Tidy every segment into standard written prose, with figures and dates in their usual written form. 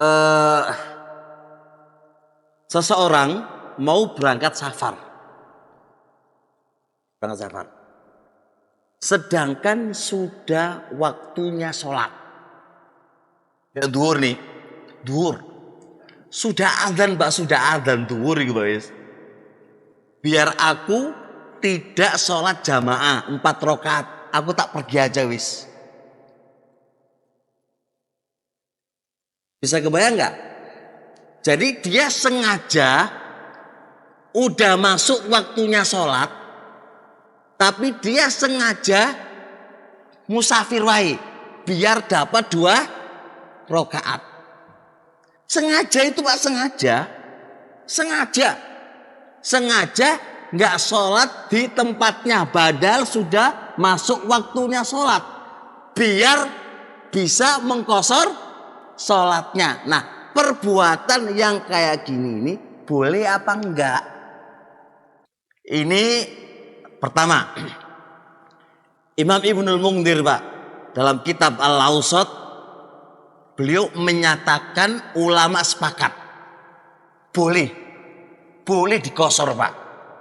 eh, seseorang mau berangkat safar. Sedangkan sudah waktunya sholat. Ya duhur nih. Duhur. Sudah adzan Pak, sudah adzan duhur gitu guys. Biar aku tidak sholat jamaah 4 rakaat. Aku tak pergi aja wis. Bisa kebayang nggak? Jadi dia sengaja udah masuk waktunya sholat, tapi dia sengaja musafir wae biar dapat 2 rakaat. Sengaja itu Pak, sengaja nggak sholat di tempatnya, padahal sudah masuk waktunya sholat, biar bisa mengkosor sholatnya. Nah, perbuatan yang kayak gini ini boleh apa enggak? Ini pertama, Imam Ibnul Mundhir Pak, dalam kitab Al-Awsat, beliau menyatakan ulama sepakat boleh dikosor Pak.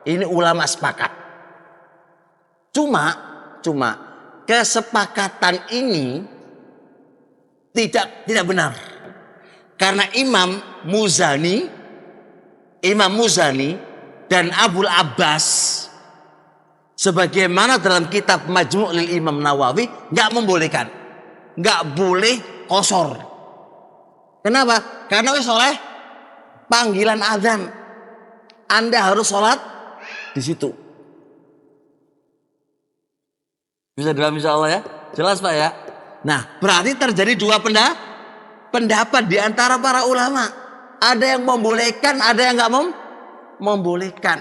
Ini ulama sepakat. Cuma kesepakatan ini tidak benar. Karena Imam Muzani dan Abul Abbas, sebagaimana dalam kitab Majmu' lil Imam Nawawi, nggak membolehkan, nggak boleh kosor. Kenapa? Karena wis oleh panggilan azan, Anda harus sholat di situ. Bisa dalam insya Allah ya, jelas Pak ya. Nah, berarti terjadi 2 pendapat di antara para ulama. Ada yang membolehkan, ada yang nggak membolehkan.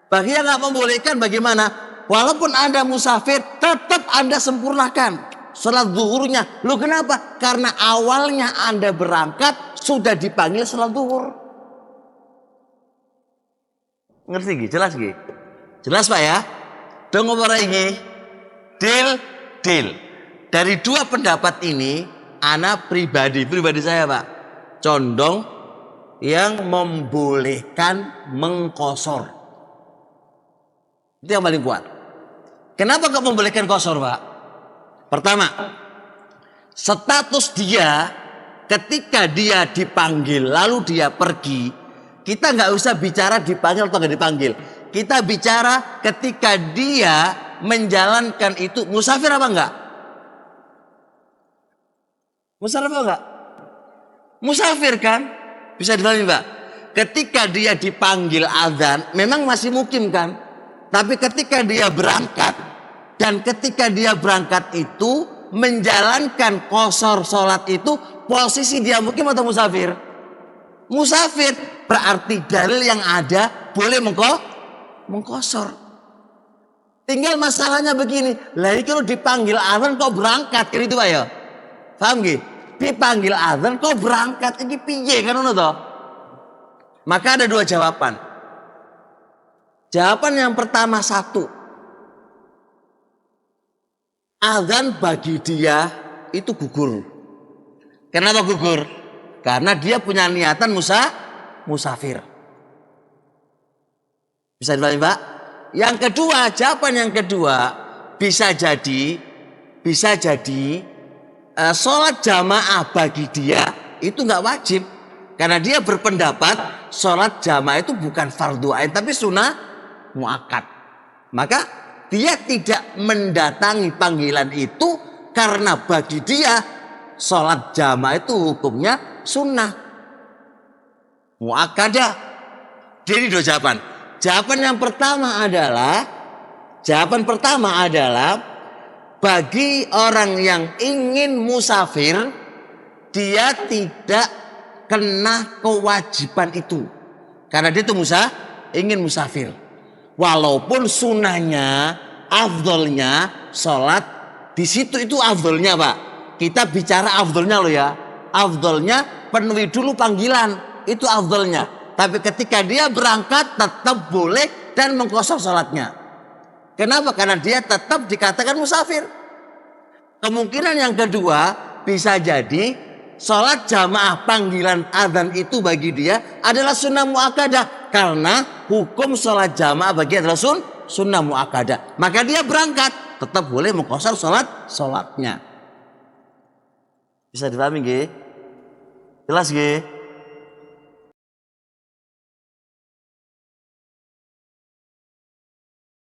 Bagi yang nggak membolehkan bagaimana? Walaupun Anda musafir, tetap Anda sempurnakan sholat zuhurnya. Loh kenapa? Karena awalnya Anda berangkat sudah dipanggil sholat zuhur. Ngerti Gi? Jelas Gi? Jelas Pak ya? Dong ngomong ini deal. Dari 2 pendapat ini, ana pribadi saya Pak, condong yang membolehkan mengkosor. Itu yang paling kuat. Kenapa kok membolehkan kosor Pak? Pertama, status dia ketika dia dipanggil lalu dia pergi, kita nggak usah bicara dipanggil atau nggak dipanggil. Kita bicara ketika dia menjalankan itu musafir apa enggak? Musafir apa enggak? Musafir kan? Bisa dipahami Pak? Ketika dia dipanggil azan, memang masih mukim kan? Tapi ketika dia berangkat, dan ketika dia berangkat itu menjalankan qashar sholat itu, posisi dia mukim atau musafir? Musafir. Berarti dalil yang ada boleh mengqashar. Tinggal masalahnya begini, lah kalau dipanggil azan kok berangkat, kan itu Pak ya? Paham nggih? Dipanggil azan kok berangkat, ini piye kan ngono to? Maka ada 2 jawaban. Jawaban yang pertama 1. Azan bagi dia itu gugur. Kenapa gugur? Karena dia punya niatan musafir. Bisa dipahami Pak? Yang kedua, jawaban yang kedua, bisa jadi sholat jamaah bagi dia itu nggak wajib, karena dia berpendapat sholat jamaah itu bukan fardu ain tapi sunnah muakkad. Maka dia tidak mendatangi panggilan itu karena bagi dia sholat jamaah itu hukumnya sunnah muakkadah. Jadi 2 jawaban. Jawaban pertama adalah bagi orang yang ingin musafir, dia tidak kena kewajiban itu karena dia itu ingin musafir. Walaupun sunnahnya, afdolnya sholat di situ itu afdolnya Pak. Kita bicara afdolnya loh ya. Afdolnya penuhi dulu panggilan, itu afdolnya. Tapi ketika dia berangkat tetap boleh dan mengqashar sholatnya. Kenapa? Karena dia tetap dikatakan musafir. Kemungkinan yang kedua bisa jadi sholat jamaah panggilan adzan itu bagi dia adalah sunnah muakkadah, karena hukum sholat jamaah bagi adalah sunnah muakkadah. Maka dia berangkat tetap boleh mengqashar sholatnya. Bisa dipahami nggih? Jelas nggih?